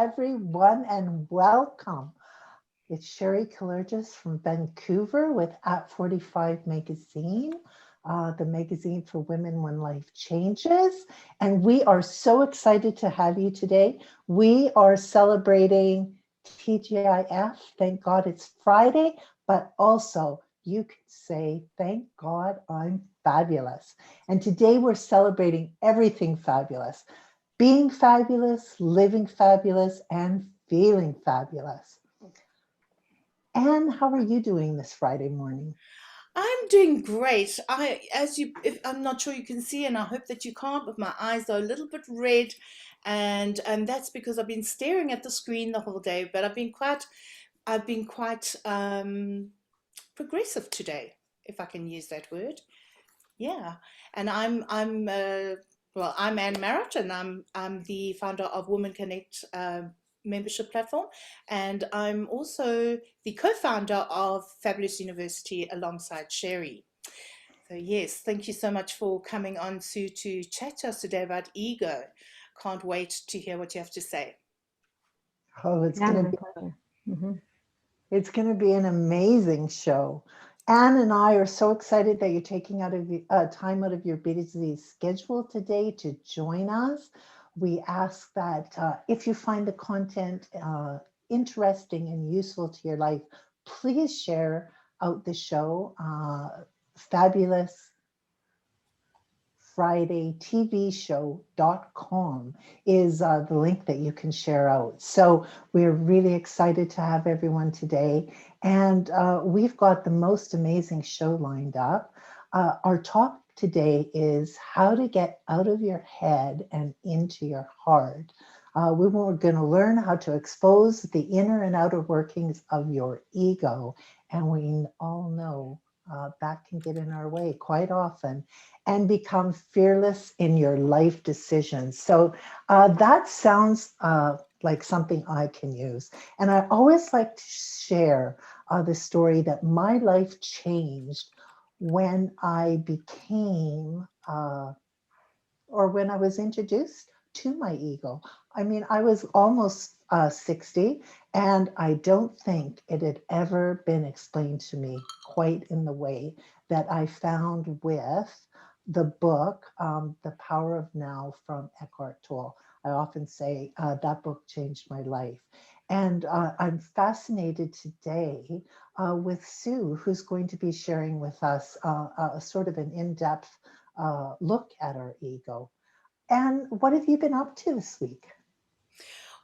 everyone, and welcome. It's Sherry Kalergis from Vancouver with At 45 Magazine, the magazine for women when life changes. And we are so excited to have you today. We are celebrating TGIF. Thank God it's Friday, but also you could say, thank God I'm fabulous. And today we're celebrating everything fabulous, being fabulous, living fabulous, and feeling fabulous. Anne, how are you doing this Friday morning? I'm doing great. I'm not sure you can see, and I hope that you can't, but my eyes are a little bit red, and that's because I've been staring at the screen the whole day. But I've been quite progressive today, if I can use that word. Yeah, and I'm Anne Merritt, and I'm the founder of Women Connect membership platform, and I'm also the co-founder of Fabulous University alongside Sherry. So yes, thank you so much for coming on to chat to us today about ego. Can't wait to hear what you have to say. Oh, Yeah, my pleasure. it's going to be an amazing show. Anne and I are so excited that you're taking out of time out of your busy schedule today to join us. We ask that if you find the content interesting and useful to your life, please share out the show. Fabulous FridayTVShow.com is the link that you can share out. So we're really excited to have everyone today. And we've got the most amazing show lined up. Our topic today is how to get out of your head and into your heart. We were going to learn how to expose the inner and outer workings of your ego. And we all know that can get in our way quite often, and become fearless in your life decisions. So that sounds like something I can use. And I always like to share the story that my life changed when I became, or when I was introduced to my ego. I mean, I was almost 60, and I don't think it had ever been explained to me quite in the way that I found with the book, The Power of Now from Eckhart Tolle. I often say that book changed my life. And I'm fascinated today with Sue, who's going to be sharing with us a sort of an in-depth look at our ego. And what have you been up to this week?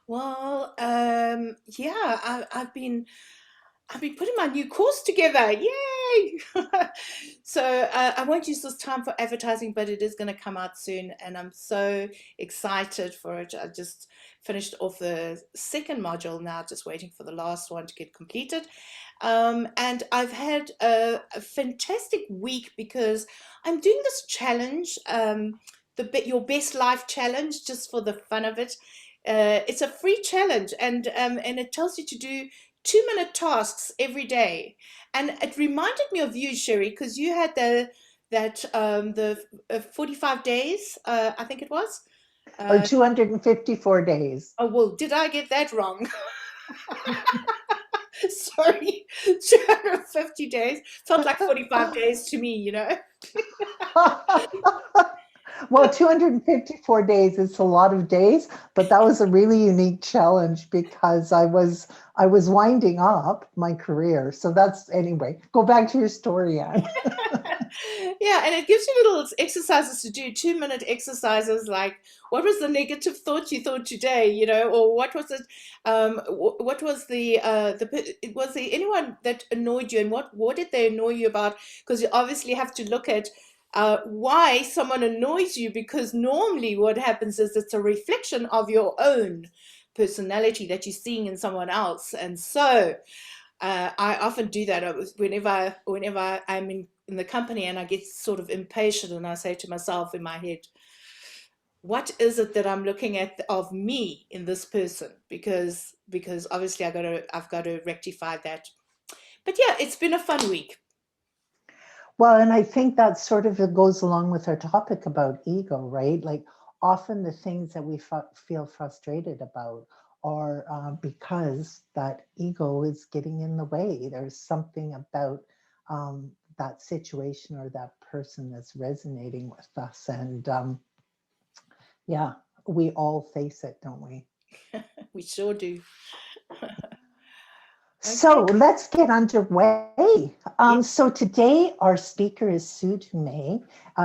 Well, yeah, I've been putting my new course together. Yay! So I won't use this time for advertising, but it is going to come out soon, and I'm so excited for it. I just finished off the second module now, just waiting for the last one to get completed. And I've had a fantastic week because I'm doing this challenge, your best life challenge, just for the fun of it. It's a free challenge, and it tells you to do 2-minute tasks every day. And it reminded me of you, Sherry, because you had the 45 days, I think it was. Or Uh, 254 days. oh, well, did I get that wrong? Sorry, 250 days. Felt like 45 days to me, you know? Well, 254 days, it's a lot of days, but that was a really unique challenge because I was winding up my career. So that's anyway, go back to your story, Anne. Yeah, and it gives you little exercises to do, 2-minute exercises like what was the negative thought you thought today, or what was it, what was was there anyone that annoyed you, and what did they annoy you about? Because you obviously have to look at why someone annoys you, because normally what happens is it's a reflection of your own personality that you're seeing in someone else. And so I often do that. Whenever I'm in the company and I get sort of impatient, and I say to myself in my head, what is it that I'm looking at of me in this person? Because obviously I've got to rectify that. But yeah, it's been a fun week. Well, and I think that sort of goes along with our topic about ego, right? Like often the things that we feel frustrated about or because that ego is getting in the way. There's something about that situation or that person that's resonating with us. And yeah, we all face it, don't we? We sure do. So Okay. let's get underway. Yeah. So today our speaker is Sue Dumais.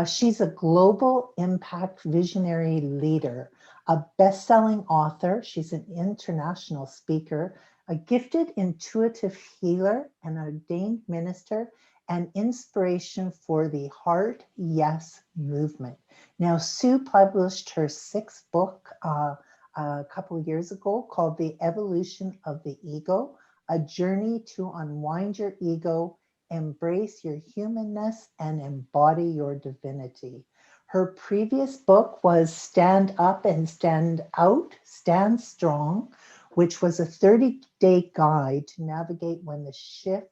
She's a global impact visionary leader, a best-selling author. She's an international speaker, a gifted intuitive healer, an ordained minister, and inspiration for the Heart Yes movement. Now, Sue published her sixth book a couple of years ago called The Evolution of the Ego, a journey to unwind your ego, embrace your humanness, and embody your divinity. Her previous book was Stand Up and Stand Out, Stand Strong, which was a 30-day guide to navigate when the shift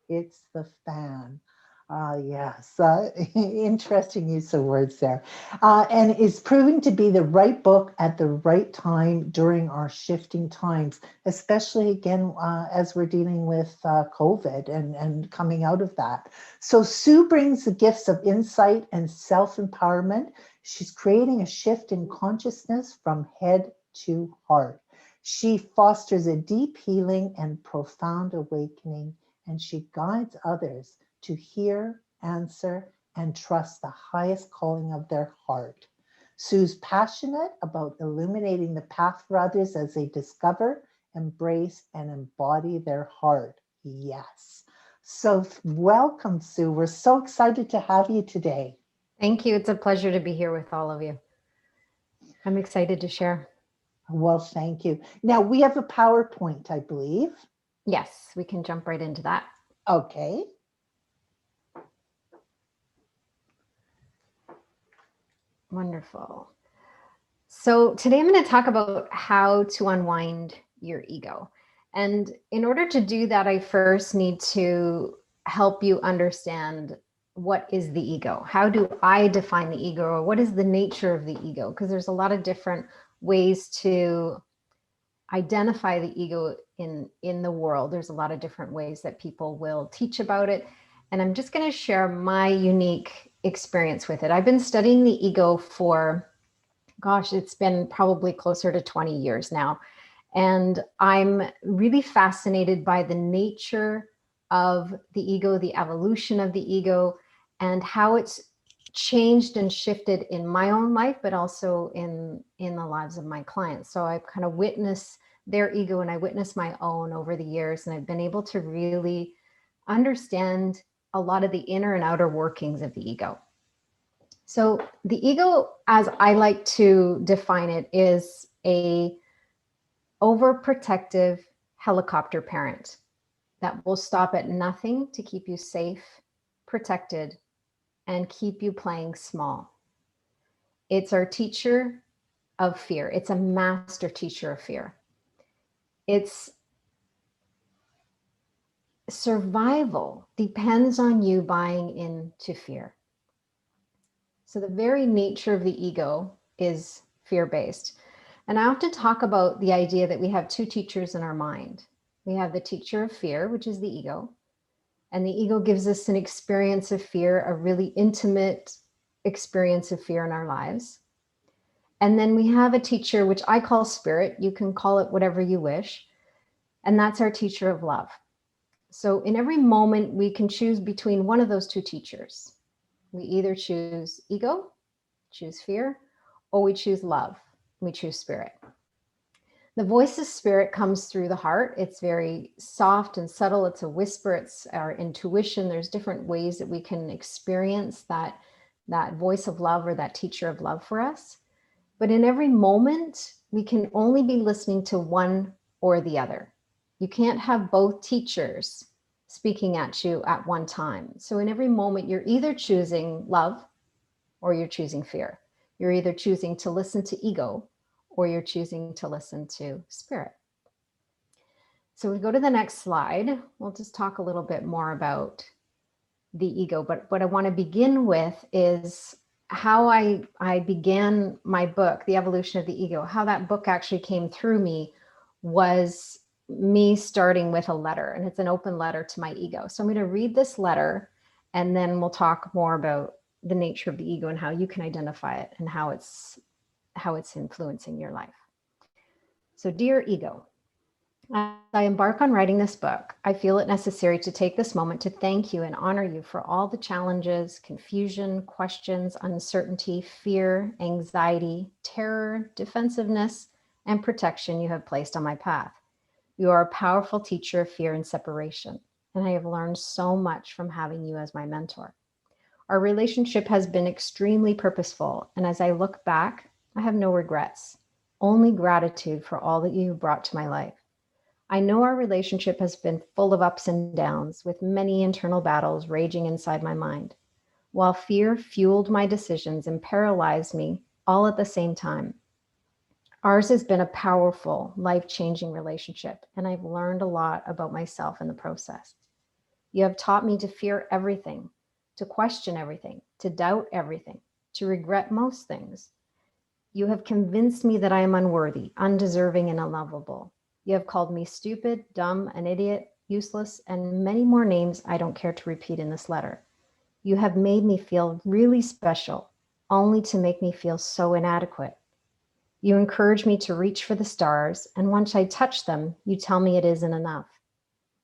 hits the fan. Yes, interesting use of words there. And is proving to be the right book at the right time during our shifting times, especially again as we're dealing with COVID and coming out of that. So Sue brings the gifts of insight and self-empowerment. She's creating a shift in consciousness from head to heart. She fosters a deep healing and profound awakening, and she guides others to hear, answer, and trust the highest calling of their heart. Sue's passionate about illuminating the path for others as they discover, embrace, and embody their heart. Yes. So welcome, Sue. We're so excited to have you today. Thank you. It's a pleasure to be here with all of you. I'm excited to share. Well, thank you. Now we have a PowerPoint, I believe. Yes, we can jump right into that. Okay. Wonderful. So today I'm going to talk about how to unwind your ego. And in order to do that, I first need to help you understand what is the ego? How do I define the ego, or what is the nature of the ego? Because there's a lot of different ways to identify the ego in the world. There's a lot of different ways that people will teach about it. And I'm just going to share my unique experience with it. I've been studying the ego for, gosh, it's been probably closer to 20 years now. And I'm really fascinated by the nature of the ego, the evolution of the ego, and how it's changed and shifted in my own life, but also in the lives of my clients. So I've kind of witnessed their ego and I witnessed my own over the years. And I've been able to really understand a lot of the inner and outer workings of the ego. So the ego, as I like to define it, is a overprotective helicopter parent that will stop at nothing to keep you safe, protected, and keep you playing small. It's our teacher of fear. It's a master teacher of fear. Its survival depends on you buying into fear. So the very nature of the ego is fear-based. And I often talk about the idea that we have two teachers in our mind. We have the teacher of fear, which is the ego. And the ego gives us an experience of fear, a really intimate experience of fear in our lives. And then we have a teacher, which I call spirit. You can call it whatever you wish. And that's our teacher of love. So in every moment, we can choose between one of those two teachers. We either choose ego, choose fear, or we choose love. We choose spirit. The voice of spirit comes through the heart. It's very soft and subtle. It's a whisper. It's our intuition. There's different ways that we can experience that voice of love or that teacher of love for us. But in every moment, we can only be listening to one or the other. You can't have both teachers speaking at you at one time. So in every moment, you're either choosing love or you're choosing fear. You're either choosing to listen to ego or you're choosing to listen to spirit. So we go to the next slide. We'll just talk a little bit more about the ego. But what I want to begin with is how I began my book, The Evolution of the Ego, how that book actually came through me was me starting with a letter, and it's an open letter to my ego. So I'm going to read this letter, and then we'll talk more about the nature of the ego and how you can identify it and how it's influencing your life. So, dear ego, as I embark on writing this book, I feel it necessary to take this moment to thank you and honor you for all the challenges, confusion, questions, uncertainty, fear, anxiety, terror, defensiveness, and protection you have placed on my path. You are a powerful teacher of fear and separation, and I have learned so much from having you as my mentor. Our relationship has been extremely purposeful, and as I look back, I have no regrets, only gratitude for all that you have brought to my life. I know our relationship has been full of ups and downs, with many internal battles raging inside my mind, while fear fueled my decisions and paralyzed me all at the same time. Ours has been a powerful, life-changing relationship, and I've learned a lot about myself in the process. You have taught me to fear everything, to question everything, to doubt everything, to regret most things. You have convinced me that I am unworthy, undeserving, and unlovable. You have called me stupid, dumb, an idiot, useless, and many more names I don't care to repeat in this letter. You have made me feel really special, only to make me feel so inadequate. You encourage me to reach for the stars, and once I touch them, you tell me it isn't enough.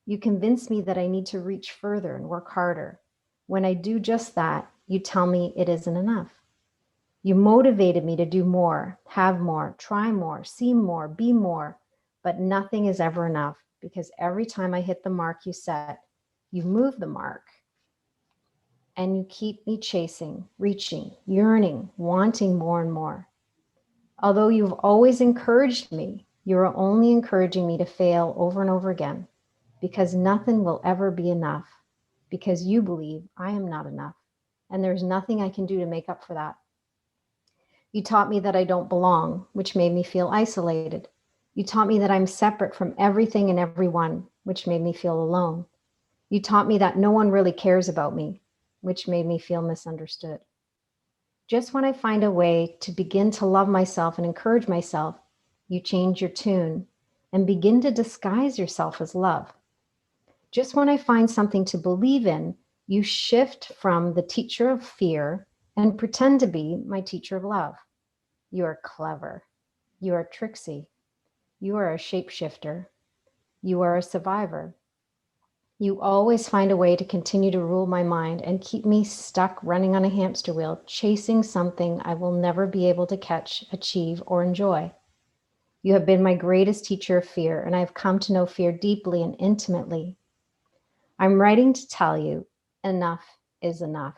You convince me that I need to reach further and work harder. When I do just that, you tell me it isn't enough. You motivated me to do more, have more, try more, see more, be more, but nothing is ever enough, because every time I hit the mark you set, you move the mark, and you keep me chasing, reaching, yearning, wanting more and more. Although you've always encouraged me, you are only encouraging me to fail over and over again, because nothing will ever be enough, because you believe I am not enough, and there's nothing I can do to make up for that. You taught me that I don't belong, which made me feel isolated. You taught me that I'm separate from everything and everyone, which made me feel alone. You taught me that no one really cares about me, which made me feel misunderstood. Just when I find a way to begin to love myself and encourage myself, you change your tune and begin to disguise yourself as love. Just when I find something to believe in, you shift from the teacher of fear and pretend to be my teacher of love. You are clever. You are tricksy. You are a shapeshifter. You are a survivor. You always find a way to continue to rule my mind and keep me stuck running on a hamster wheel, chasing something I will never be able to catch, achieve, or enjoy. You have been my greatest teacher of fear, and I have come to know fear deeply and intimately. I'm writing to tell you, enough is enough.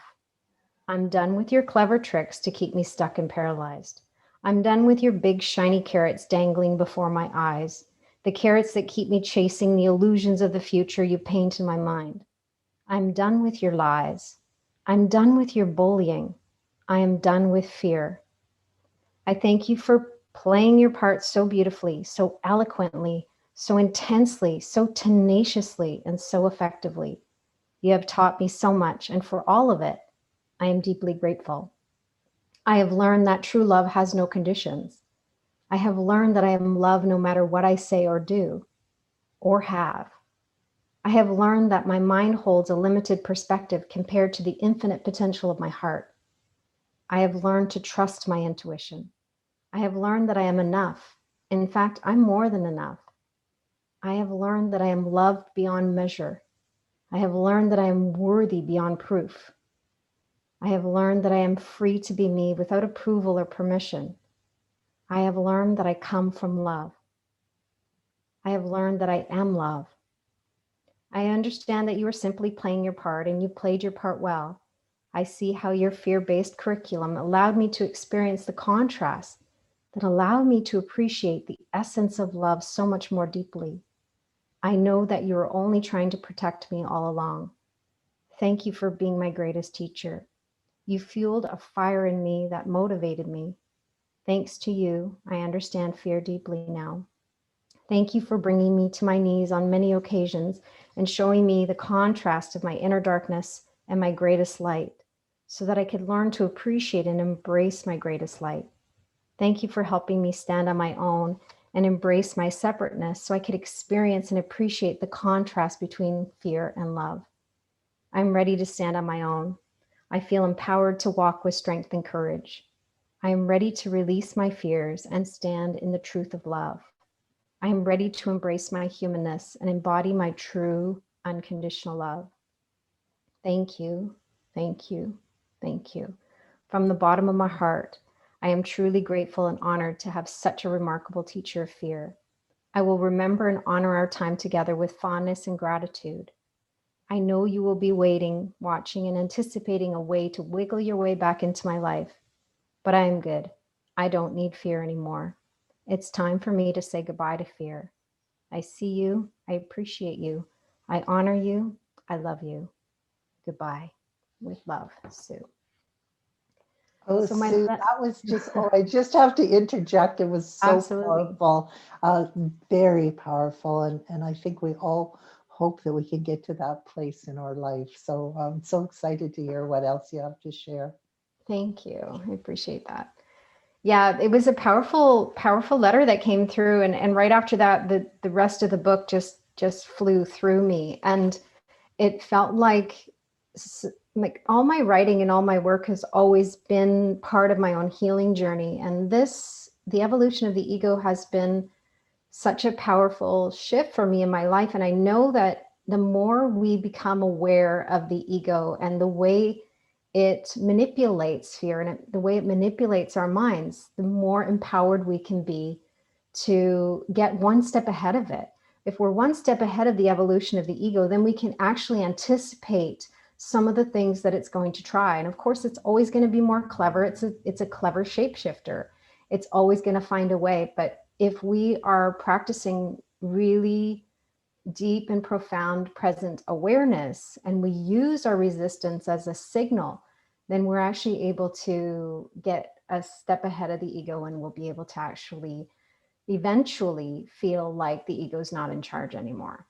I'm done with your clever tricks to keep me stuck and paralyzed. I'm done with your big shiny carrots dangling before my eyes, the carrots that keep me chasing the illusions of the future you paint in my mind. I'm done with your lies. I'm done with your bullying. I am done with fear. I thank you for playing your part so beautifully, so eloquently, so intensely, so tenaciously, and so effectively. You have taught me so much, and for all of it, I am deeply grateful. I have learned that true love has no conditions. I have learned that I am loved no matter what I say or do, or have. I have learned that my mind holds a limited perspective compared to the infinite potential of my heart. I have learned to trust my intuition. I have learned that I am enough. In fact, I'm more than enough. I have learned that I am loved beyond measure. I have learned that I am worthy beyond proof. I have learned that I am free to be me without approval or permission. I have learned that I come from love. I have learned that I am love. I understand that you are simply playing your part, and you played your part well. I see how your fear-based curriculum allowed me to experience the contrast that allowed me to appreciate the essence of love so much more deeply. I know that you are only trying to protect me all along. Thank you for being my greatest teacher. You fueled a fire in me that motivated me. Thanks to you, I understand fear deeply now. Thank you for bringing me to my knees on many occasions and showing me the contrast of my inner darkness and my greatest light, so that I could learn to appreciate and embrace my greatest light. Thank you for helping me stand on my own and embrace my separateness so I could experience and appreciate the contrast between fear and love. I'm ready to stand on my own. I feel empowered to walk with strength and courage. I am ready to release my fears and stand in the truth of love. I am ready to embrace my humanness and embody my true unconditional love. Thank you, thank you, thank you. From the bottom of my heart, I am truly grateful and honored to have such a remarkable teacher of fear. I will remember and honor our time together with fondness and gratitude. I know you will be waiting, watching, and anticipating a way to wiggle your way back into my life. But I am good. I don't need fear anymore. It's time for me to say goodbye to fear. I see you. I appreciate you. I honor you. I love you. Goodbye. With love, Sue. Oh, So Sue, that was just, oh, I just have to interject. It was so Absolutely. powerful, very powerful. And I think we all hope that we can get to that place in our life. So I'm so excited to hear what else you have to share. Thank you. I appreciate that. Yeah, it was a powerful, powerful letter that came through. And right after that, the rest of the book just flew through me. And it felt like all my writing and all my work has always been part of my own healing journey. And the evolution of the ego has been such a powerful shift for me in my life. And I know that the more we become aware of the ego and the way it manipulates fear and the way it manipulates our minds, the more empowered we can be to get one step ahead of it. If we're one step ahead of the evolution of the ego, then we can actually anticipate some of the things that it's going to try. And of course, it's always going to be more clever. It's a clever shapeshifter. It's always going to find a way. But if we are practicing really deep and profound present awareness, and we use our resistance as a signal, then we're actually able to get a step ahead of the ego, and we'll be able to actually eventually feel like the ego is not in charge anymore.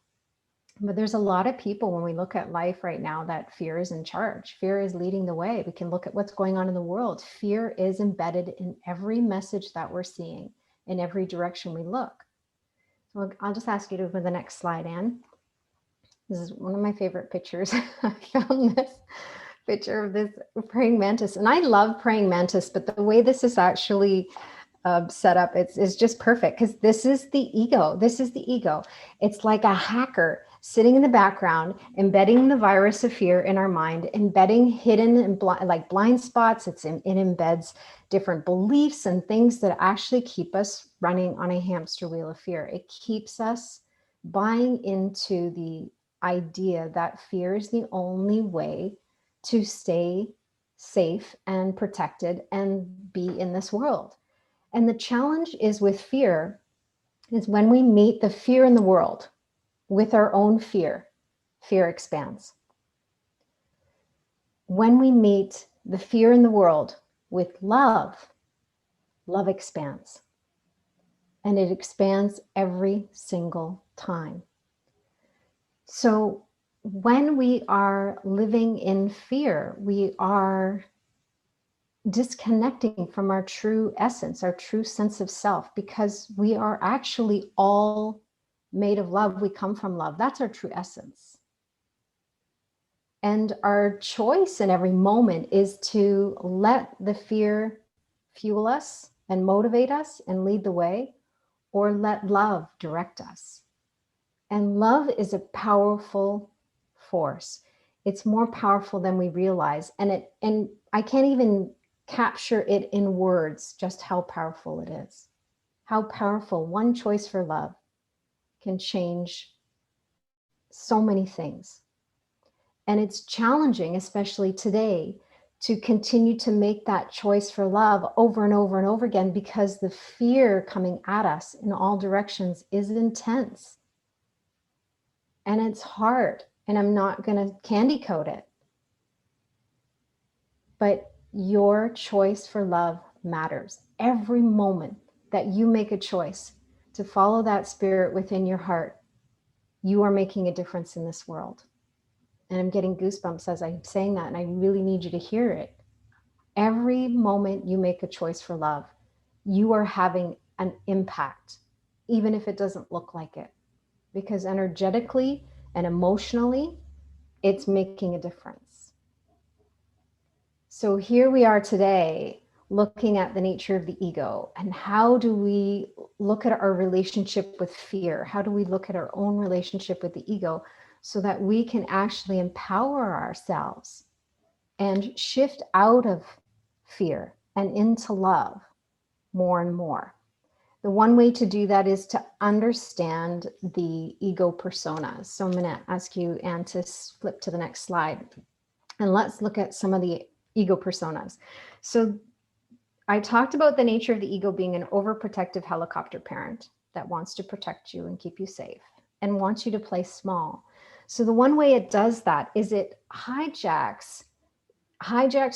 But there's a lot of people, when we look at life right now, that fear is in charge. Fear is leading the way. We can look at what's going on in the world. Fear is embedded in every message that we're seeing, in every direction we look. So I'll just ask you to go to the next slide, Anne. This is one of my favorite pictures. I found this picture of this praying mantis. And I love praying mantis, but the way this is actually set up, it's just perfect, because this is the ego. This is the ego. It's like a hacker sitting in the background, embedding the virus of fear in our mind, embedding hidden and like blind spots. It embeds different beliefs and things that actually keep us running on a hamster wheel of fear. It keeps us buying into the idea that fear is the only way to stay safe and protected and be in this world. And the challenge is with fear is when we meet the fear in the world with our own fear, fear expands. When we meet the fear in the world with love, love expands. And it expands every single time. So when we are living in fear, we are disconnecting from our true essence, our true sense of self, because we are actually all made of love. We come from love. That's our true essence. And our choice in every moment is to let the fear fuel us and motivate us and lead the way, or let love direct us. And love is a powerful force. It's more powerful than we realize. And I can't even capture it in words, just how powerful it is. How powerful one choice for love can change so many things. And it's challenging, especially today, to continue to make that choice for love over and over and over again, because the fear coming at us in all directions is intense. And it's hard, and I'm not going to candy coat it. But your choice for love matters. Every moment that you make a choice to follow that spirit within your heart, you are making a difference in this world. And I'm getting goosebumps as I'm saying that, and I really need you to hear it. Every moment you make a choice for love, you are having an impact even if it doesn't look like it, because energetically and emotionally, it's making a difference. So here we are today, looking at the nature of the ego, and how do we look at our relationship with fear? How do we look at our own relationship with the ego so that we can actually empower ourselves and shift out of fear and into love more and more? The one way to do that is to understand the ego personas. So I'm going to ask you, Anne, to flip to the next slide. And let's look at some of the ego personas. So I talked about the nature of the ego being an overprotective helicopter parent that wants to protect you and keep you safe and wants you to play small. So the one way it does that is it hijacks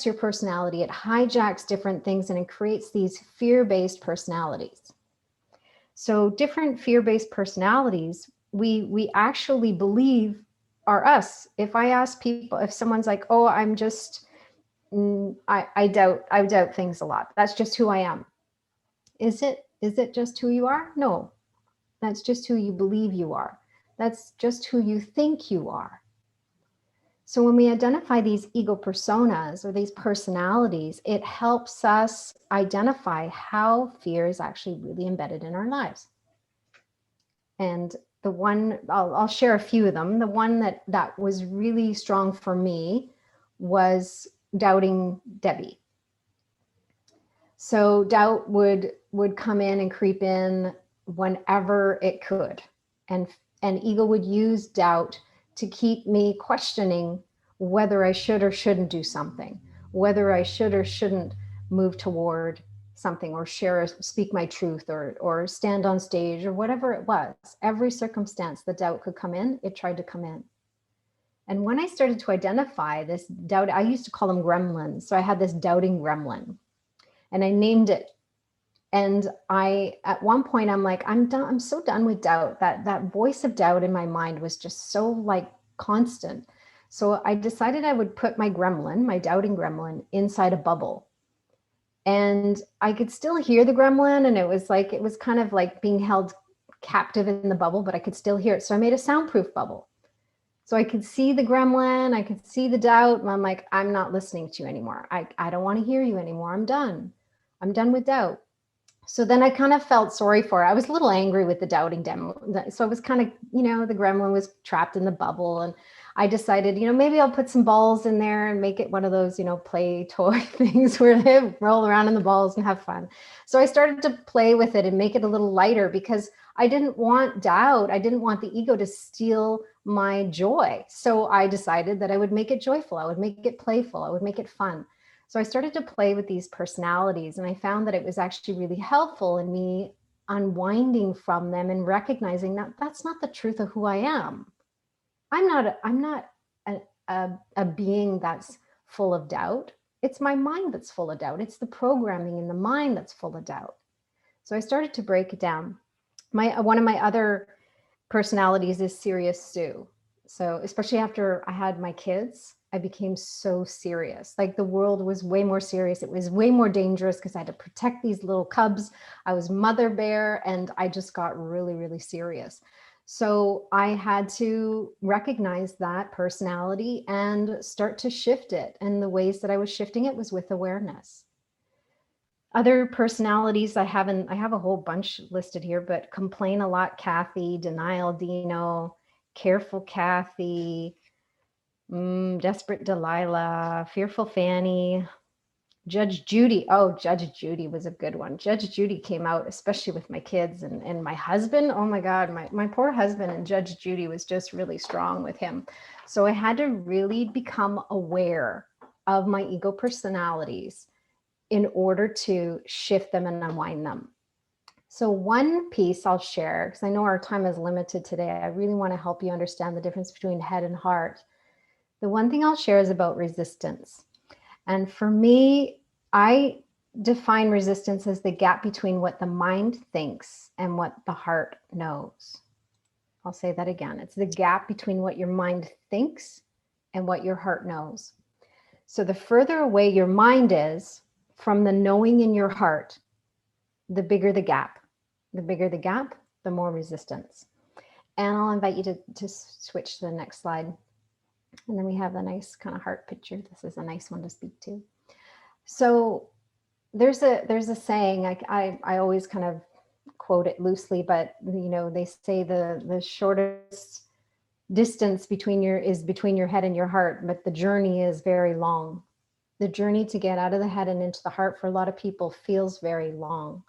your personality. It hijacks different things, and it creates these fear-based personalities. So different fear-based personalities, we actually believe are us. If I ask people, if someone's like, oh, I'm just, I doubt things a lot. That's just who I am. Is it just who you are? No, that's just who you believe you are. That's just who you think you are. So when we identify these ego personas or these personalities, it helps us identify how fear is actually really embedded in our lives. And the one, I'll share a few of them. The one that was really strong for me was doubting Debbie. So doubt would come in and creep in whenever it could. And ego would use doubt to keep me questioning whether I should or shouldn't do something, whether I should or shouldn't move toward something, or speak my truth, or stand on stage, or whatever it was. Every circumstance the doubt could come in, it tried to come in. And when I started to identify this doubt, I used to call them gremlins. So I had this doubting gremlin, and I named it. And at one point, I'm like, I'm done. I'm so done with doubt. That voice of doubt in my mind was just so like constant. So I decided I would put my gremlin, my doubting gremlin, inside a bubble. And I could still hear the gremlin, and it was kind of like being held captive in the bubble, but I could still hear it. So I made a soundproof bubble. So I could see the gremlin, I could see the doubt, and I'm like, I'm not listening to you anymore. I don't want to hear you anymore. I'm done. I'm done with doubt. So then I kind of felt sorry for her. I was a little angry with the doubting demo. So I was kind of, the gremlin was trapped in the bubble, and I decided, maybe I'll put some balls in there and make it one of those, play toy things where they roll around in the balls and have fun. So I started to play with it and make it a little lighter, because I didn't want doubt. I didn't want the ego to steal my joy. So I decided that I would make it joyful. I would make it playful. I would make it fun. So I started to play with these personalities, and I found that it was actually really helpful in me unwinding from them and recognizing that that's not the truth of who I am. I'm not a being that's full of doubt. It's my mind that's full of doubt. It's the programming in the mind that's full of doubt. So I started to break it down. One of my other personalities is Serious Sue. So especially after I had my kids, I became so serious. Like the world was way more serious. It was way more dangerous because I had to protect these little cubs. I was mother bear, and I just got really, really serious. So I had to recognize that personality and start to shift it. And the ways that I was shifting it was with awareness. Other personalities, I have a whole bunch listed here, but Complain a Lot Kathy, Denial Dino, Careful Kathy, Desperate Delilah, Fearful Fanny, Judge Judy. Oh, Judge Judy was a good one. Judge Judy came out, especially with my kids and my husband. Oh my God, my poor husband, and Judge Judy was just really strong with him. So I had to really become aware of my ego personalities in order to shift them and unwind them. So one piece I'll share, because I know our time is limited today. I really want to help you understand the difference between head and heart. The one thing I'll share is about resistance. And for me, I define resistance as the gap between what the mind thinks and what the heart knows. I'll say that again. It's the gap between what your mind thinks and what your heart knows. So the further away your mind is from the knowing in your heart, the bigger the gap. The bigger the gap, the more resistance. And I'll invite you to switch to the next slide. And then we have the nice kind of heart picture. This is a nice one to speak to. So there's a saying, I always kind of quote it loosely, but they say the shortest distance between your head and your heart, but the journey is very long. The journey to get out of the head and into the heart for a lot of people feels very long.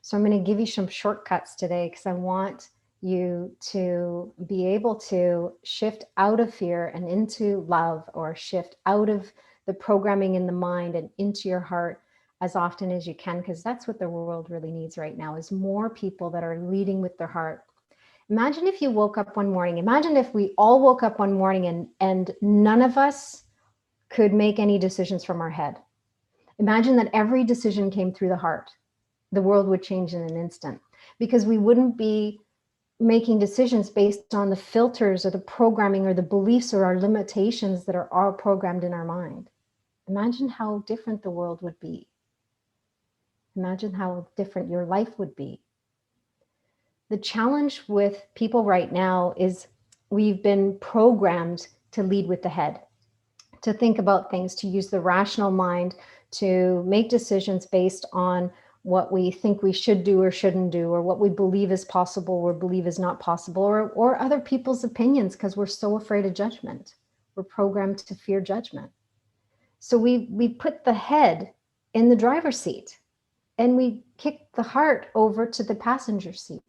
So I'm going to give you some shortcuts today, because I want you to be able to shift out of fear and into love, or shift out of the programming in the mind and into your heart as often as you can, because that's what the world really needs right now, is more people that are leading with their heart. Imagine if you woke up one morning, imagine if we all woke up one morning and none of us could make any decisions from our head. Imagine that every decision came through the heart. The world would change in an instant, because we wouldn't be making decisions based on the filters or the programming or the beliefs or our limitations that are all programmed in our mind. Imagine how different the world would be. Imagine how different your life would be. The challenge with people right now is we've been programmed to lead with the head, to think about things, to use the rational mind, to make decisions based on what we think we should do or shouldn't do, or what we believe is possible or believe is not possible, or other people's opinions, because we're so afraid of judgment. We're programmed to fear judgment. So we put the head in the driver's seat and we kick the heart over to the passenger seat.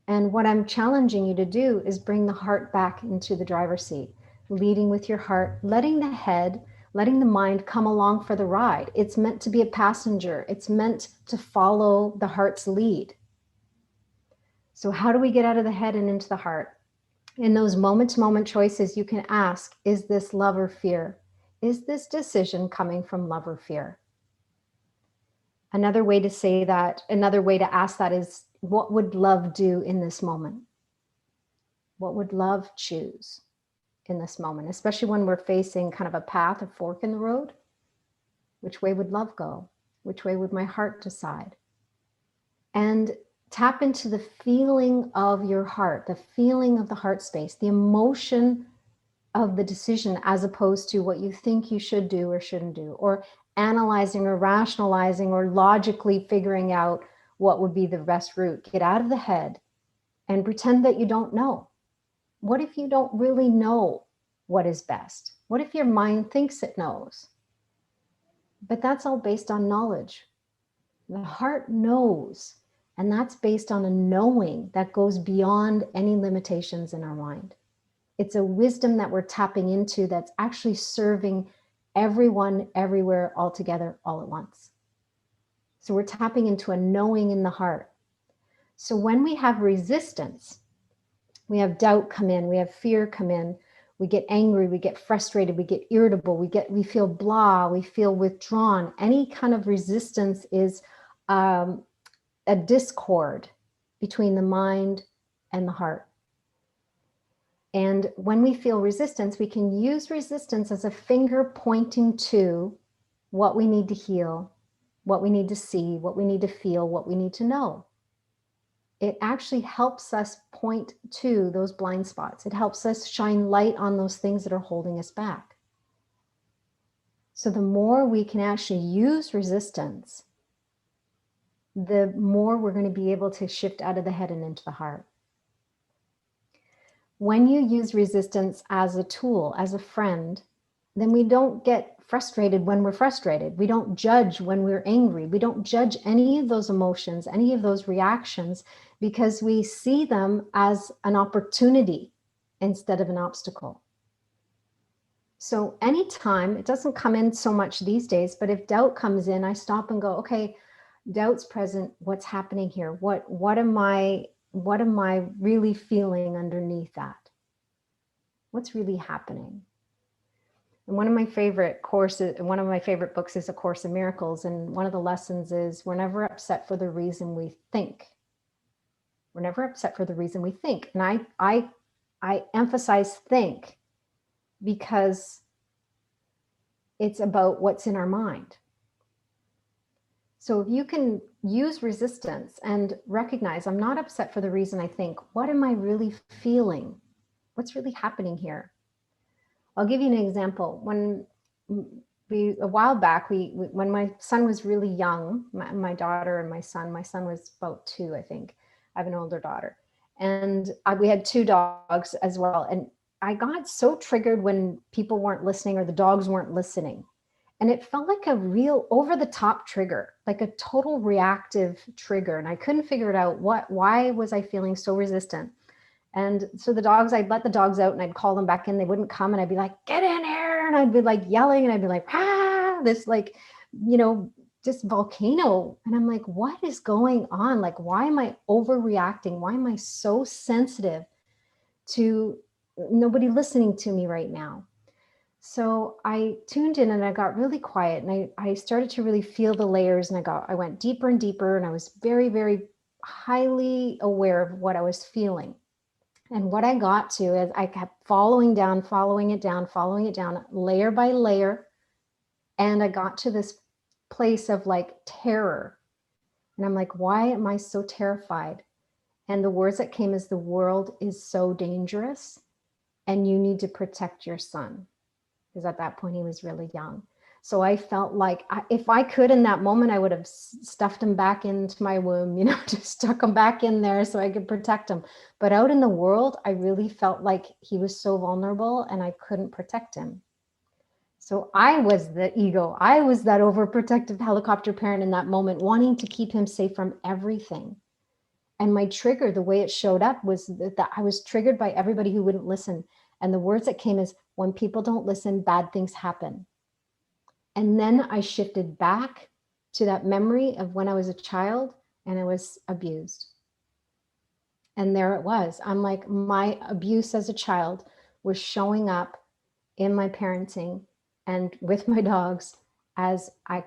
And what I'm challenging you to do is bring the heart back into the driver's seat, leading with your heart, letting the head, letting the mind come along for the ride. It's meant to be a passenger. It's meant to follow the heart's lead. So how do we get out of the head and into the heart? In those moment-to-moment choices, you can ask, is this love or fear? Is this decision coming from love or fear? Another way to say that, another way to ask that is, what would love do in this moment? What would love choose in this moment, especially when we're facing kind of a path, a fork in the road? Which way would love go? Which way would my heart decide? And tap into the feeling of your heart, the feeling of the heart space, the emotion of the decision, as opposed to what you think you should do or shouldn't do, or analyzing or rationalizing or logically figuring out what would be the best route. Get out of the head and pretend that you don't know. What if you don't really know what is best? What if your mind thinks it knows? But that's all based on knowledge. The heart knows, and that's based on a knowing that goes beyond any limitations in our mind. It's a wisdom that we're tapping into that's actually serving everyone, everywhere, all together, all at once. So we're tapping into a knowing in the heart. So when we have resistance, we have doubt come in, we have fear come in, we get angry, we get frustrated, we get irritable, we feel blah, we feel withdrawn. Any kind of resistance is a discord between the mind and the heart. And when we feel resistance, we can use resistance as a finger pointing to what we need to heal, what we need to see, what we need to feel, what we need to know. It actually helps us point to those blind spots. It helps us shine light on those things that are holding us back. So the more we can actually use resistance, the more we're going to be able to shift out of the head and into the heart. When you use resistance as a tool, as a friend, then we don't get frustrated when we're frustrated. We don't judge when we're angry. We don't judge any of those emotions, any of those reactions, because we see them as an opportunity instead of an obstacle. So anytime, it doesn't come in so much these days, but if doubt comes in, I stop and go, okay, doubt's present. What's happening here? What am I really feeling underneath that? What's really happening? And one of my favorite books is A Course in Miracles. And one of the lessons is, we're never upset for the reason we think. We're never upset for the reason we think. And I emphasize think, because it's about what's in our mind. So if you can use resistance and recognize, I'm not upset for the reason I think, what am I really feeling? What's really happening here? I'll give you an example. When a while back, when my son was really young, my daughter and my son was about 2, I think. I have an older daughter. And we had 2 dogs as well. And I got so triggered when people weren't listening or the dogs weren't listening. And it felt like a real over the top trigger, like a total reactive trigger. And I couldn't figure it out. Why was I feeling so resistant? And so I'd let the dogs out and I'd call them back in. They wouldn't come. And I'd be like, get in here. And I'd be like yelling and I'd be like, ah, this like, just volcano. And I'm like, what is going on? Like, why am I overreacting? Why am I so sensitive to nobody listening to me right now? So I tuned in and I got really quiet and I started to really feel the layers and I went deeper and deeper and I was very, very highly aware of what I was feeling. And what I got to is I kept following it down, layer by layer. And I got to this place of like terror. And I'm like, why am I so terrified? And the words that came is the world is so dangerous and you need to protect your son. Because at that point he was really young. So I felt like if I could in that moment, I would have stuffed him back into my womb, just stuck him back in there so I could protect him. But out in the world, I really felt like he was so vulnerable and I couldn't protect him. So I was the ego. I was that overprotective helicopter parent in that moment, wanting to keep him safe from everything. And my trigger, the way it showed up was that I was triggered by everybody who wouldn't listen. And the words that came is, when people don't listen, bad things happen. And then I shifted back to that memory of when I was a child and I was abused. And there it was. I'm like, my abuse as a child was showing up in my parenting and with my dogs as I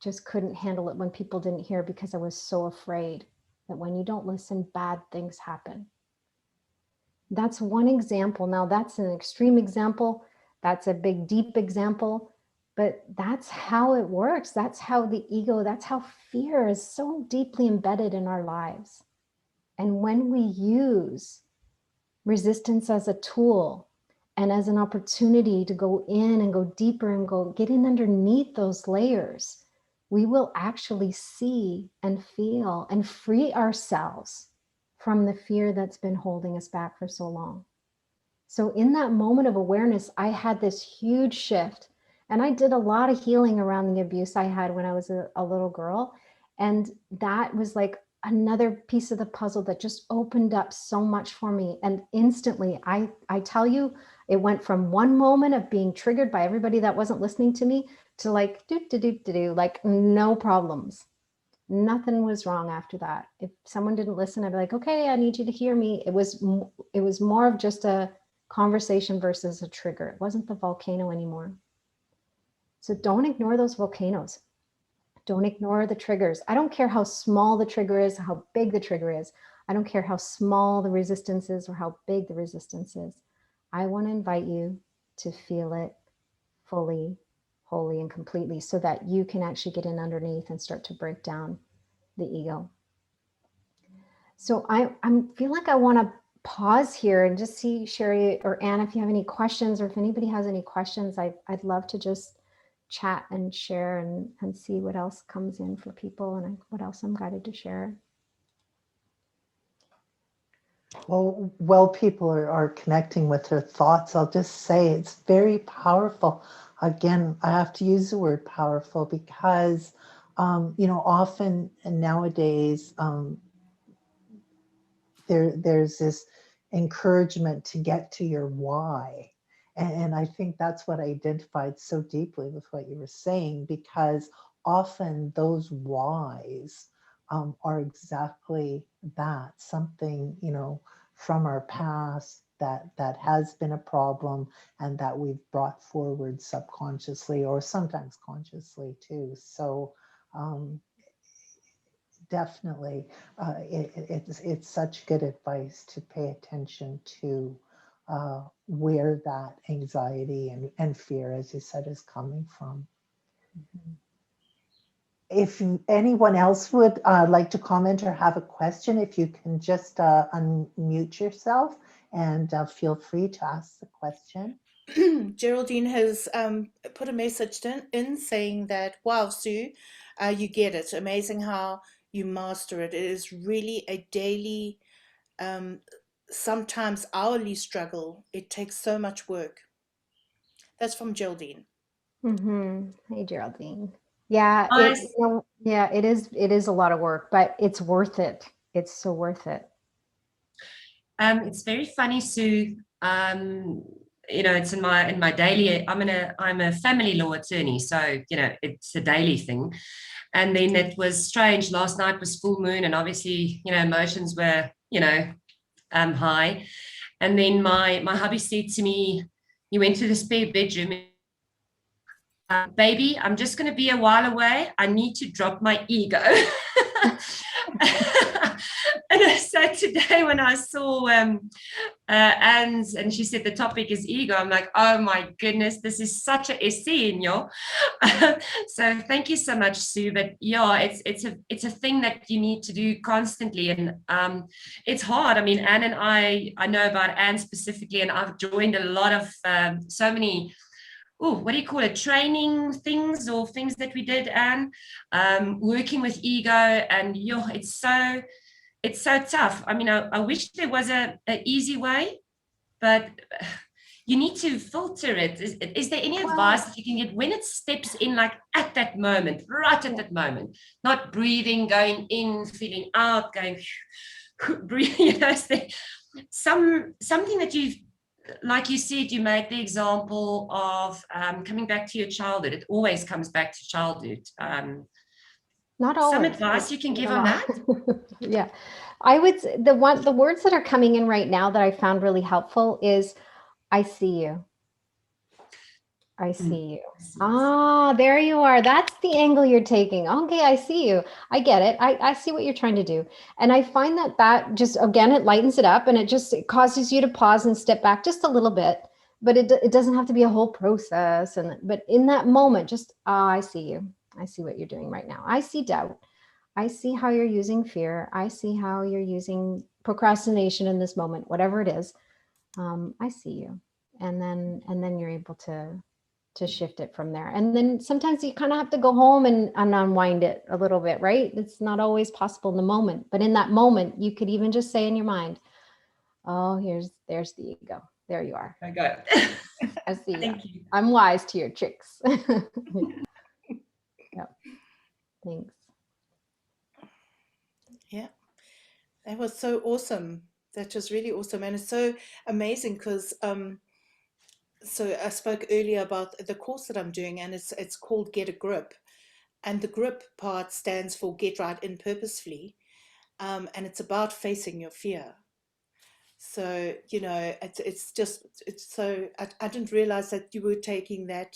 just couldn't handle it when people didn't hear because I was so afraid that when you don't listen, bad things happen. That's one example. Now that's an extreme example. That's a big, deep example. But that's how it works. That's how the ego, that's how fear is so deeply embedded in our lives. And when we use resistance as a tool and as an opportunity to go in and go deeper and go get in underneath those layers, we will actually see and feel and free ourselves from the fear that's been holding us back for so long. So in that moment of awareness, I had this huge shift. And I did a lot of healing around the abuse I had when I was a little girl. And that was like another piece of the puzzle that just opened up so much for me. And instantly, I tell you, it went from one moment of being triggered by everybody that wasn't listening to me to like, like no problems. Nothing was wrong after that. If someone didn't listen, I'd be like, okay, I need you to hear me. It was more of just a conversation versus a trigger. It wasn't the volcano anymore. So don't ignore those volcanoes. Don't ignore the triggers. I don't care how small the trigger is, how big the trigger is. I don't care how small the resistance is or how big the resistance is. I want to invite you to feel it fully, wholly, and completely so that you can actually get in underneath and start to break down the ego. So I feel like I want to pause here and just see, Sherry or Anne, if you have any questions, or if anybody has any questions, I'd love to just chat and share and see what else comes in for people and what else I'm guided to share. Well, while people are connecting with their thoughts, I'll just say it's very powerful. Again, I have to use the word powerful because, often nowadays, there's this encouragement to get to your why. And I think that's what I identified so deeply with what you were saying, because often those whys are exactly that, something, from our past that has been a problem and that we've brought forward subconsciously or sometimes consciously too. So definitely, it's such good advice to pay attention to where that anxiety and fear, as you said, is coming from. Mm-hmm. if anyone else would like to comment or have a question, if you can just unmute yourself and feel free to ask the question. Geraldine has put a message in saying that, wow, Sue, you get it. Amazing how you master it. It is really a daily, sometimes hourly struggle. It takes so much work. That's from Geraldine. Hey, Geraldine. Yeah, Nice. yeah, it is a lot of work, but it's worth it. It's so worth it. It's very funny, Sue. It's in my daily. I'm a family law attorney, so it's a daily thing. And then it was strange. Last night was full moon, and obviously, emotions were high. And then my hubby said to me, he went to the spare bedroom. Baby, I'm just going to be a while away. I need to drop my ego. And so today when I saw Anne's and she said the topic is ego, I'm like, oh my goodness, this is such a essay in you. So thank you so much, Sue. But yeah, it's a thing that you need to do constantly, and it's hard. I mean, Anne and I know about Anne specifically, and I've joined a lot of so many. Oh, what do you call it? Training things or things that we did, Anne, working with ego, and it's so tough. I mean, I wish there was an easy way, but you need to filter it. Is there any advice that you can get when it steps in, like at that moment, right at that moment, not breathing, going in, feeling out, going breathing, something that you've, like you said, you made the example of coming back to your childhood. It always comes back to childhood. Not always. Some advice you can give on that? Yeah, I would say the words that are coming in right now that I found really helpful is, I see you. I see you. Ah, there you are. That's the angle you're taking. Okay, I see you. I get it. I see what you're trying to do. And I find that just, again, it lightens it up, and it causes you to pause and step back just a little bit. But it doesn't have to be a whole process. But in that moment, just, I see you. I see what you're doing right now. I see doubt. I see how you're using fear. I see how you're using procrastination in this moment, whatever it is. I see you. And then you're able to shift it from there. And then sometimes you kind of have to go home and unwind it a little bit, right? It's not always possible in the moment, but in that moment, you could even just say in your mind, oh, there's the ego. There you are. I go. I see Thank you. I'm wise to your tricks. Yeah. Thanks. Yeah, that was so awesome. That was really awesome. And it's so amazing because so I spoke earlier about the course that I'm doing, and it's called Get a Grip. And the grip part stands for Get Right In Purposefully. And it's about facing your fear. So, it's so, I didn't realize that you were taking that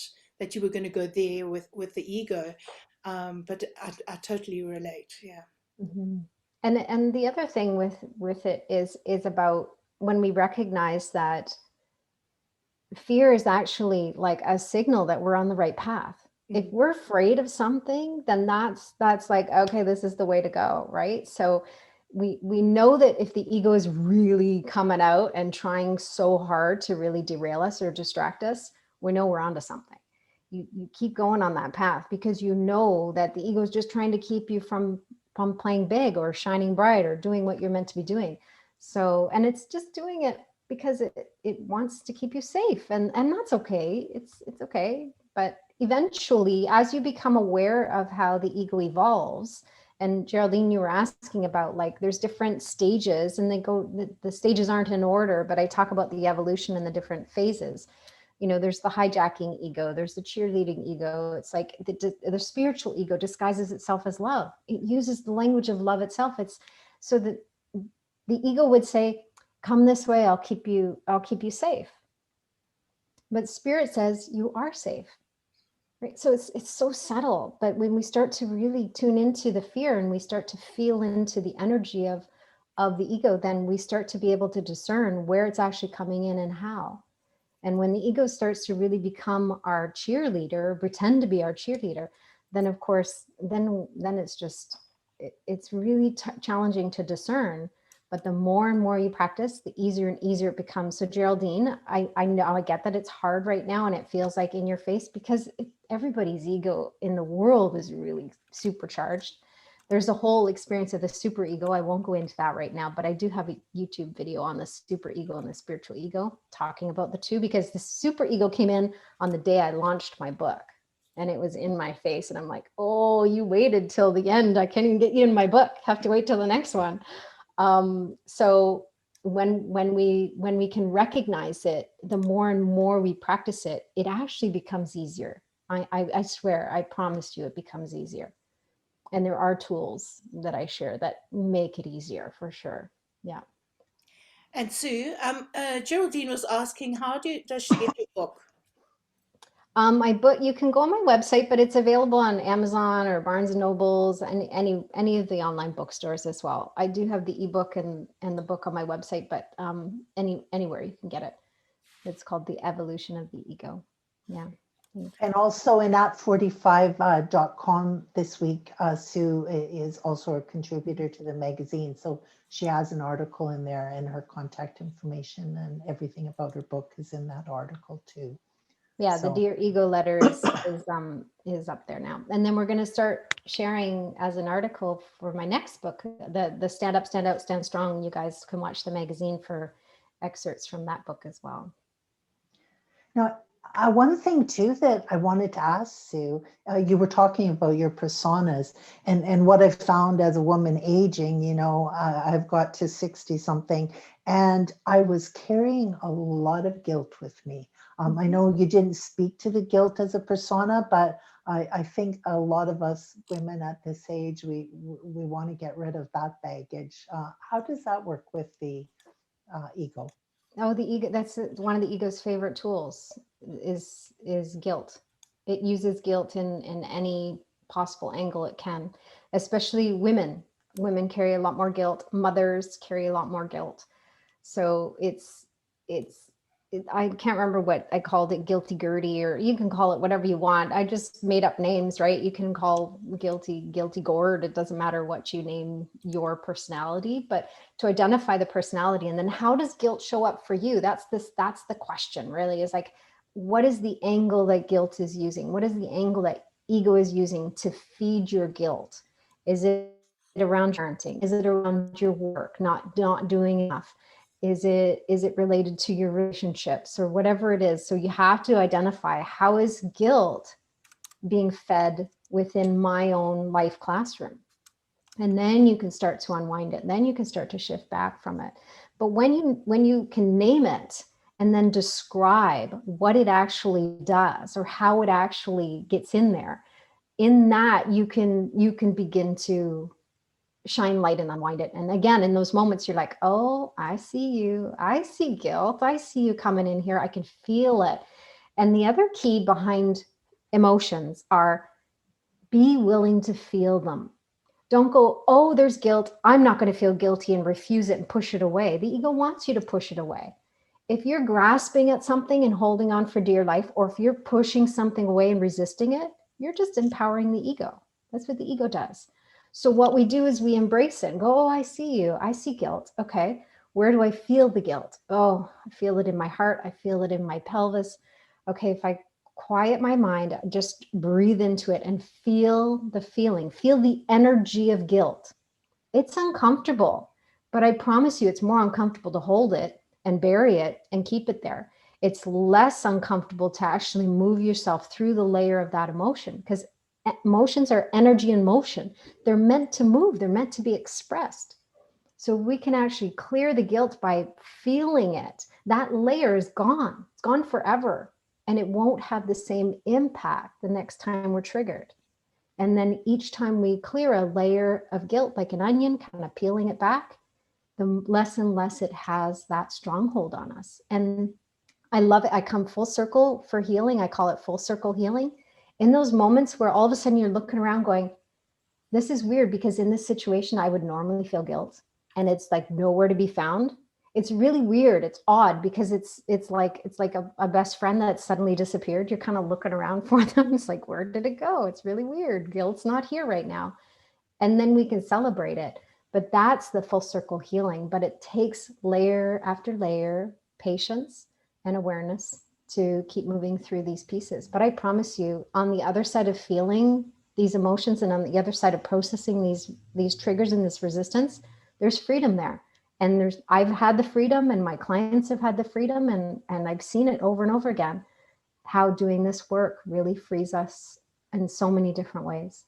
you were going to go there with the ego. But I totally relate. Yeah. Mm-hmm. And the other thing with it is about when we recognize that fear is actually like a signal that we're on the right path. If we're afraid of something, then that's like, okay, this is the way to go, right? So we know that if the ego is really coming out and trying so hard to really derail us or distract us, we know we're onto something. You keep going on that path because you know that the ego is just trying to keep you from playing big or shining bright or doing what you're meant to be doing. So, and it's just doing it because it wants to keep you safe, and that's okay. It's okay. But eventually, as you become aware of how the ego evolves, and Geraldine, you were asking about, like, there's different stages, and the stages aren't in order, but I talk about the evolution and the different phases. There's the hijacking ego, there's the cheerleading ego. It's like the spiritual ego disguises itself as love. It uses the language of love itself. It's so that the ego would say, come this way, I'll keep you safe. But spirit says you are safe. Right? So it's so subtle, but when we start to really tune into the fear and we start to feel into the energy of the ego, then we start to be able to discern where it's actually coming in and how. And when the ego starts to really become our cheerleader, pretend to be our cheerleader, then of course, then it's just, it's really challenging to discern. But the more and more you practice, the easier and easier it becomes. So Geraldine, I know, I get that it's hard right now and it feels like in your face, because everybody's ego in the world is really supercharged. There's a whole experience of the super ego. I won't go into that right now, but I do have a YouTube video on the super ego and the spiritual ego, talking about the two, because the super ego came in on the day I launched my book, and it was in my face. And I'm like, oh, you waited till the end. I can't even get you in my book. Have to wait till the next one. So when we can recognize it, the more and more we practice it, it actually becomes easier. I swear, I promise you, it becomes easier. And there are tools that I share that make it easier for sure. Yeah. And Sue, Geraldine was asking, does she get your book? My book, you can go on my website, but it's available on Amazon or Barnes and Nobles and any of the online bookstores as well. I do have the ebook and the book on my website, but anywhere you can get it. It's called The Evolution of the Ego. Yeah. And also in at45.com this week, Sue is also a contributor to the magazine. So she has an article in there, and her contact information and everything about her book is in that article too. Yeah, So. the Dear Ego letter is up there now. And then we're going to start sharing as an article for my next book, the Stand Up, Stand Out, Stand Strong. You guys can watch the magazine for excerpts from that book as well. Now, one thing too that I wanted to ask Sue, you were talking about your personas, and what I've found as a woman aging, I've got to 60 something, and I was carrying a lot of guilt with me. I know you didn't speak to the guilt as a persona, but I think a lot of us women at this age, we want to get rid of that baggage. How does that work with the ego? Oh, the ego, that's one of the ego's favorite tools is guilt. It uses guilt in any possible angle it can, especially women. Women carry a lot more guilt. Mothers carry a lot more guilt. So I can't remember what I called it, guilty Gertie, or you can call it whatever you want. I just made up names, right? You can call guilty Gord. It doesn't matter what you name your personality, but to identify the personality. And then how does guilt show up for you? That's the question really, is like, what is the angle that guilt is using? What is the angle that ego is using to feed your guilt? Is it around parenting? Is it around your work, not doing enough? Is it related to your relationships or whatever it is? So you have to identify, how is guilt being fed within my own life classroom? And then you can start to unwind it. Then you can start to shift back from it. But when you can name it and then describe what it actually does or how it actually gets in there, in that you can begin to shine light and unwind it. And again, in those moments, you're like, oh, I see you. I see guilt. I see you coming in here. I can feel it. And the other key behind emotions are, be willing to feel them. Don't go, oh, there's guilt, I'm not going to feel guilty, and refuse it and push it away. The ego wants you to push it away. If you're grasping at something and holding on for dear life, or if you're pushing something away and resisting it, you're just empowering the ego. That's what the ego does. So what we do is we embrace it and go, oh, I see you. I see guilt. Okay, where do I feel the guilt? Oh, I feel it in my heart. I feel it in my pelvis. Okay, if I quiet my mind, just breathe into it and feel the feeling, feel the energy of guilt. It's uncomfortable, but I promise you it's more uncomfortable to hold it and bury it and keep it there. It's less uncomfortable to actually move yourself through the layer of that emotion, because emotions are energy in motion. They're meant to move. They're meant to be expressed. So we can actually clear the guilt by feeling it. That layer is gone. It's gone forever. And it won't have the same impact the next time we're triggered. And then each time we clear a layer of guilt, like an onion, kind of peeling it back, the less and less it has that stronghold on us. And I love it. I come full circle for healing. I call it full circle healing. In those moments where all of a sudden you're looking around going, this is weird, because in this situation, I would normally feel guilt and it's like nowhere to be found. it's really weird. It's odd because it's like a best friend that suddenly disappeared. You're kind of looking around for them. It's like, where did it go? It's really weird. Guilt's not here right now. And then we can celebrate it. But that's the full circle healing. But it takes layer after layer, patience and awareness to keep moving through these pieces. But I promise you, on the other side of feeling these emotions and on the other side of processing these triggers and this resistance, there's freedom there. And I've had the freedom, and my clients have had the freedom, and I've seen it over and over again, how doing this work really frees us in so many different ways.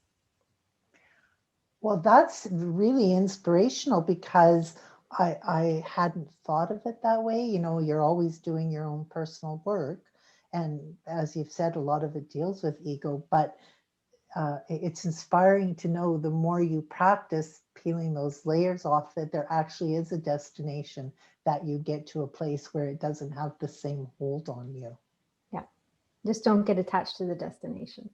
Well, that's really inspirational, because I hadn't thought of it that way. You're always doing your own personal work. And as you've said, a lot of it deals with ego, but it's inspiring to know the more you practice peeling those layers off, that there actually is a destination, that you get to a place where it doesn't have the same hold on you. Yeah. Just don't get attached to the destination.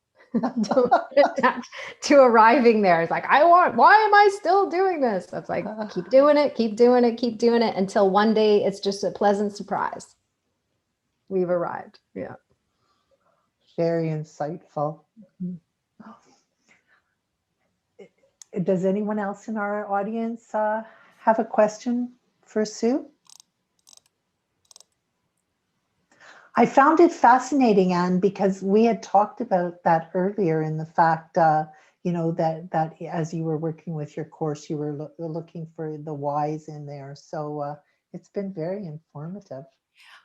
Don't get attached to arriving there. It's like, why am I still doing this? That's like, keep doing it, keep doing it, keep doing it until one day it's just a pleasant surprise. We've arrived. Yeah. Very insightful. Mm-hmm. Does anyone else in our audience have a question for Sue? I found it fascinating, Anne, because we had talked about that earlier, in the fact, that as you were working with your course, you were looking for the whys in there. So it's been very informative.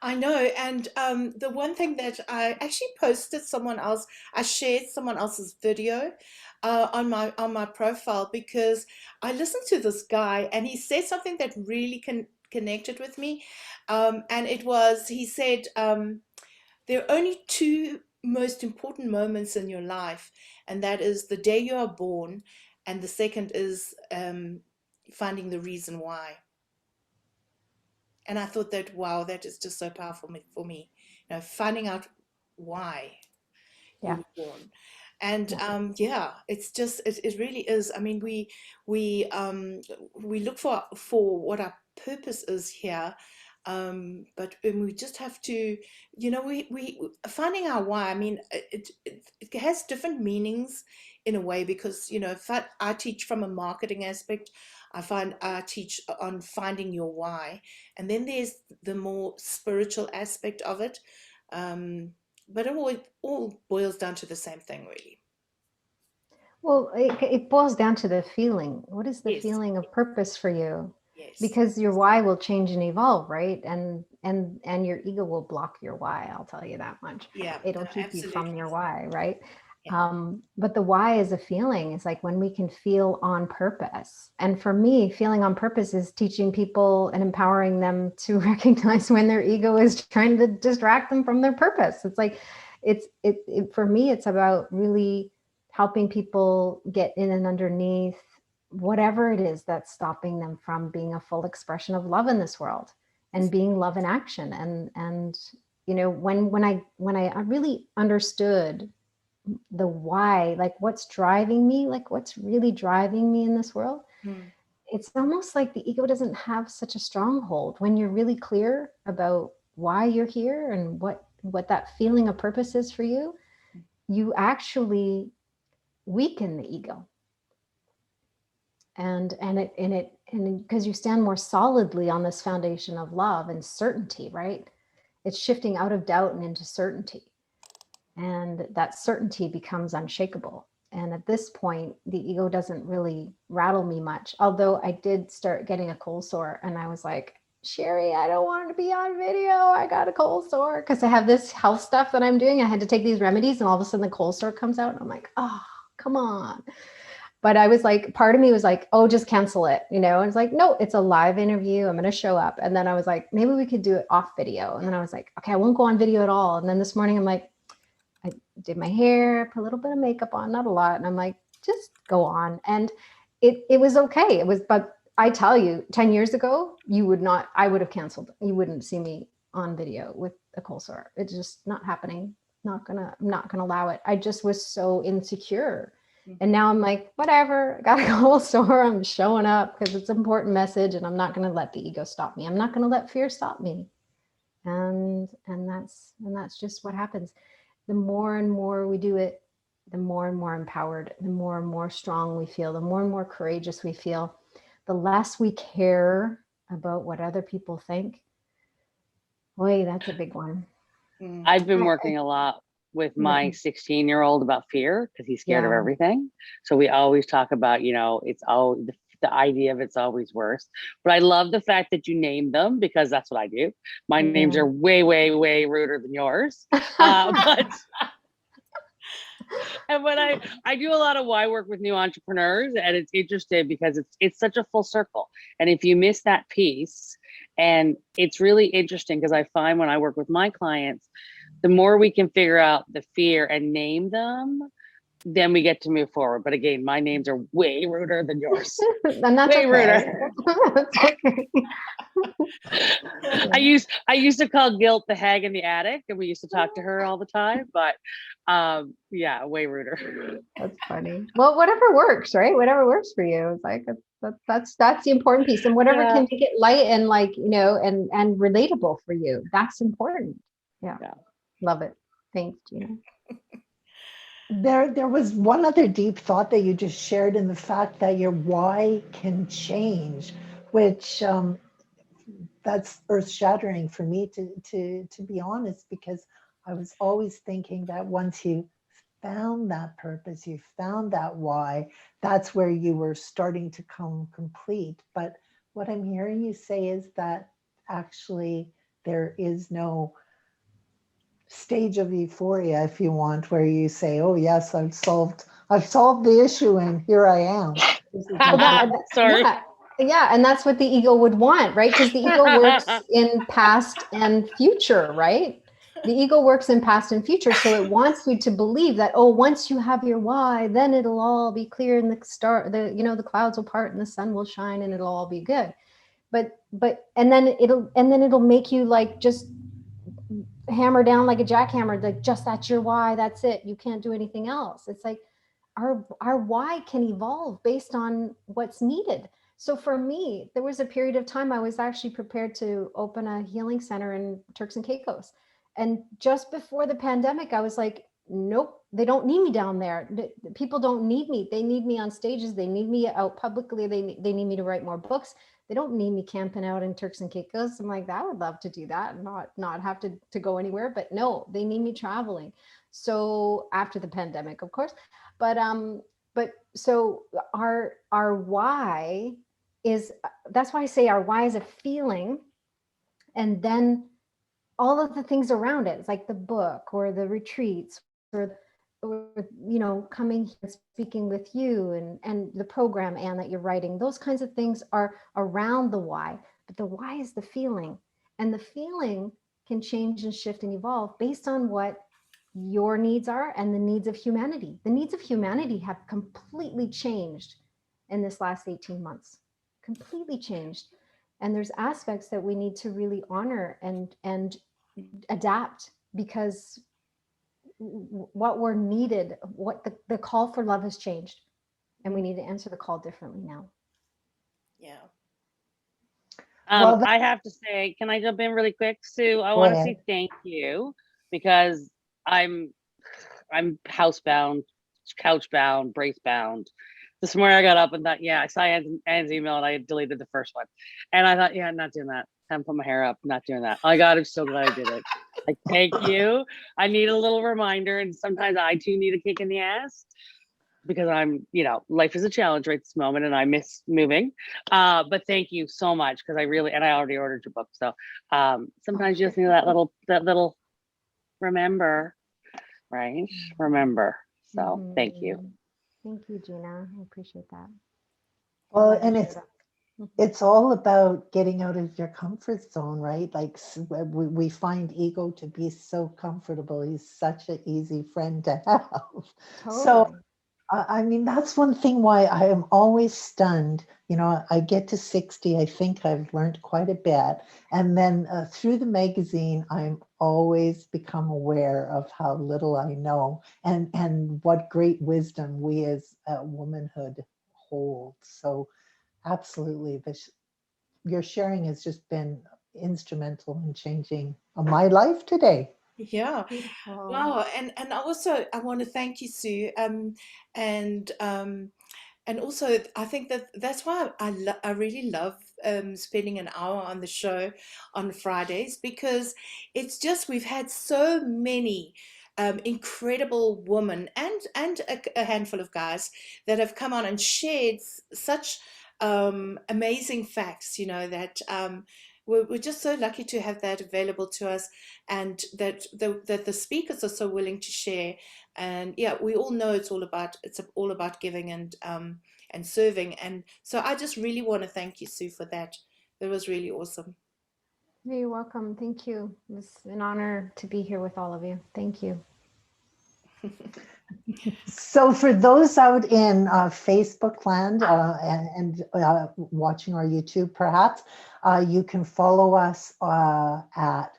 I know. And the one thing that I actually posted I shared someone else's video on my profile, because I listened to this guy and he said something that really connected with me. And he said, there are only two most important moments in your life, and that is the day you are born, and the second is finding the reason why. And I thought that, wow, that is just so powerful for me. Finding out why you were born. And it's just, it really is. I mean, we look for what our purpose is here. But we just have to, we finding our why. I mean, it has different meanings in a way, because, if I teach from a marketing aspect, I teach on finding your why. And then there's the more spiritual aspect of it. But it all boils down to the same thing, really. Well, it boils down to the feeling. What is the Yes. feeling of purpose for you? Yes. Because your why will change and evolve, right? And your ego will block your why. I'll tell you that much. Yeah, It'll keep absolutely. you from your why, right? Yeah. But the why is a feeling. It's like when we can feel on purpose. And for me, feeling on purpose is teaching people and empowering them to recognize when their ego is trying to distract them from their purpose. It's like, for me, it's about really helping people get in and underneath whatever it is that's stopping them from being a full expression of love in this world, and being love in action. And when I really understood the why, like what's driving me, like what's really driving me in this world, it's almost like the ego doesn't have such a stronghold when you're really clear about why you're here and what that feeling of purpose is for you. You actually weaken the ego, and because you stand more solidly on this foundation of love and certainty, right? It's shifting out of doubt and into certainty, and that certainty becomes unshakable. And at this point, the ego doesn't really rattle me much, although I did start getting a cold sore, and I was like, Sherry, I don't want to be on video. I got a cold sore because I have this health stuff that I'm doing. I had to take these remedies, and all of a sudden the cold sore comes out, and I'm like, oh, come on. But I was like, part of me was like, oh, just cancel it. And it's like, no, it's a live interview. I'm going to show up. And then I was like, maybe we could do it off video. And then I was like, okay, I won't go on video at all. And then this morning I'm like, I did my hair, put a little bit of makeup on, not a lot. And I'm like, just go on. And it was okay. But I tell you, 10 years ago, I would have canceled. You wouldn't see me on video with a cold sore. It's just not happening. I'm not gonna allow it. I just was so insecure And now I'm like, whatever, I gotta go to the store. I'm showing up because it's an important message, and I'm not going to let the ego stop me. I'm not going to let fear stop me. And that's just what happens. The more and more we do it, the more and more empowered, the more and more strong we feel, the more and more courageous we feel, the less we care about what other people think. Boy, that's a big one. I've been working a lot with my 16-year-old about fear because he's scared of everything. So we always talk about, it's always the idea of it's always worse. But I love the fact that you name them, because that's what I do. My names are way, way, way ruder than yours. But and when I do a lot of why work with new entrepreneurs, and it's interesting because it's such a full circle. And if you miss that piece, and it's really interesting because I find when I work with my clients, the more we can figure out the fear and name them, then we get to move forward. But again, my names are way ruder than yours. And that's way ruder. That's okay. I used to call guilt the hag in the attic, and we used to talk to her all the time. But yeah, way ruder. That's funny. Well, whatever works, right? Whatever works for you. It's like that's the important piece, and whatever can make it light and and relatable for you. That's important. Yeah. Love it. Thanks, Gina. There was one other deep thought that you just shared, in the fact that your why can change, which that's earth-shattering for me to be honest, because I was always thinking that once you found that purpose, you found that why, that's where you were starting to come complete. But what I'm hearing you say is that actually there is no stage of euphoria, if you want, where you say, oh yes, I've solved the issue and here I am. Sorry. Yeah, and that's what the ego would want, right? Because the ego works in past and future, right? The ego works in past and future, so it wants you to believe that, oh, once you have your why, then it'll all be clear, and the clouds will part and the sun will shine and it'll all be good. But and then it'll make you like just hammer down like a jackhammer, like just that's your why, that's it, you can't do anything else. It's like our why can evolve based on what's needed. So for me, there was a period of time I was actually prepared to open a healing center in Turks and Caicos, and just before the pandemic I was like, nope, they don't need me down there. People don't need me. They need me on stages, they need me out publicly, they need me to write more books. They don't need me camping out in Turks and Caicos. I'm like, I would love to do that and not have to go anywhere, but no, they need me traveling. So after the pandemic, of course, but so our why is, that's why I say our why is a feeling, and then all of the things around it. It's like the book or the retreats or coming here and speaking with you and the program, Anne, that you're writing. Those kinds of things are around the why, but the why is the feeling, and the feeling can change and shift and evolve based on what your needs are and the needs of humanity. The needs of humanity have completely changed in this last 18 months, completely changed. And there's aspects that we need to really honor and adapt, because what we're needed, what the call for love has changed, and we need to answer the call differently now. Yeah. I have to say, can I jump in really quick, Sue? I want to say thank you, because I'm housebound, couchbound, bracebound. This morning I got up and thought, I saw Anne's email and I had deleted the first one. And I thought, I'm not doing that. Time to put my hair up, not doing that. Oh my God, I'm so glad I did it. Like, thank you. I need a little reminder, and sometimes I too need a kick in the ass, because I'm, life is a challenge right this moment and I miss moving. But thank you so much, because I already ordered your book. So sometimes you just need that little remember, right? Remember. So thank you. Thank you, Gina. I appreciate that. Well, and it's all about getting out of your comfort zone, right? Like we find ego to be so comfortable. He's such an easy friend to have. Totally. So I mean, that's one thing why I am always stunned. You know, I get to 60, I think I've learned quite a bit. And then through the magazine, I'm always become aware of how little I know and what great wisdom we as womanhood hold. So absolutely, your sharing has just been instrumental in changing my life today. Yeah. Beautiful. Wow. And also I want to thank you, Sue. And and also I think that that's why I really love spending an hour on the show on Fridays, because it's just we've had so many incredible women and a handful of guys that have come on and shared such amazing facts, you know, that we're just so lucky to have that available to us, and that the speakers are so willing to share. And yeah, we all know it's all about giving and serving. And so I just really want to thank you, Sue, for that. That was really awesome. You're welcome. Thank you. It was an honor to be here with all of you. Thank you. So for those out in Facebook land and watching our YouTube, perhaps, you can follow us at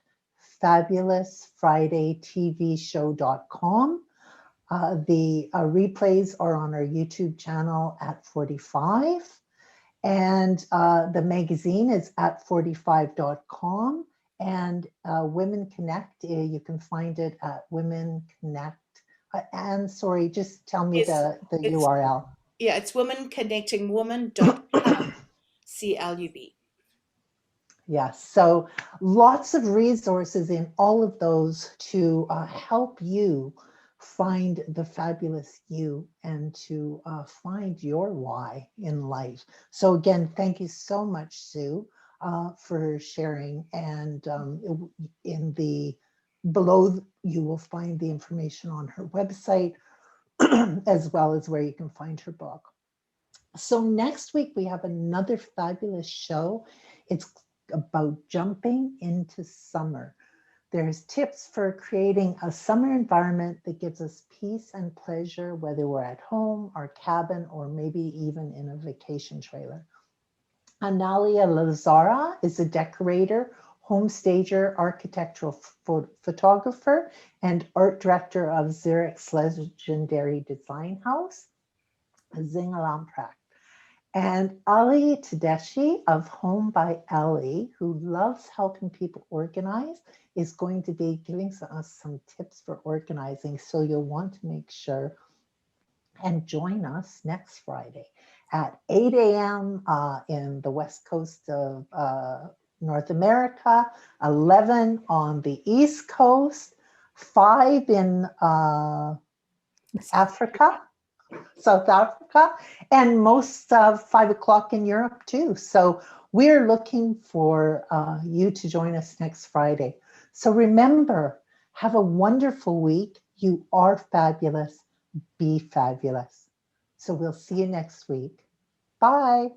fabulousfridaytvshow.com. The replays are on our YouTube channel at 45. And the magazine is at 45.com. And Women Connect, you can find it at Women Connect. And sorry, just tell me the It's URL. yeah, it's womenconnectingwoman.club, CLUB. Yes, so lots of resources in all of those to help you find the fabulous you and to find your why in life. So again, thank you so much, Sue, for sharing. And in the below, you will find the information on her website, as well as where you can find her book. So next week we have another fabulous show. It's about jumping into summer. There's tips for creating a summer environment that gives us peace and pleasure, whether we're at home, our cabin, or maybe even in a vacation trailer. Analia Lazara is a decorator, home stager, architectural photographer, and art director of Zurich's legendary design house, Zingalamprak. And Ali Tedeschi of Home by Ali, who loves helping people organize, is going to be giving us some tips for organizing. So you'll want to make sure and join us next Friday at 8 a.m. In the West Coast of North America, 11 on the East Coast, 5 in Africa. South Africa, and most 5 o'clock in Europe too. So we're looking for you to join us next Friday. So remember, have a wonderful week. You are fabulous. Be fabulous. So we'll see you next week. Bye.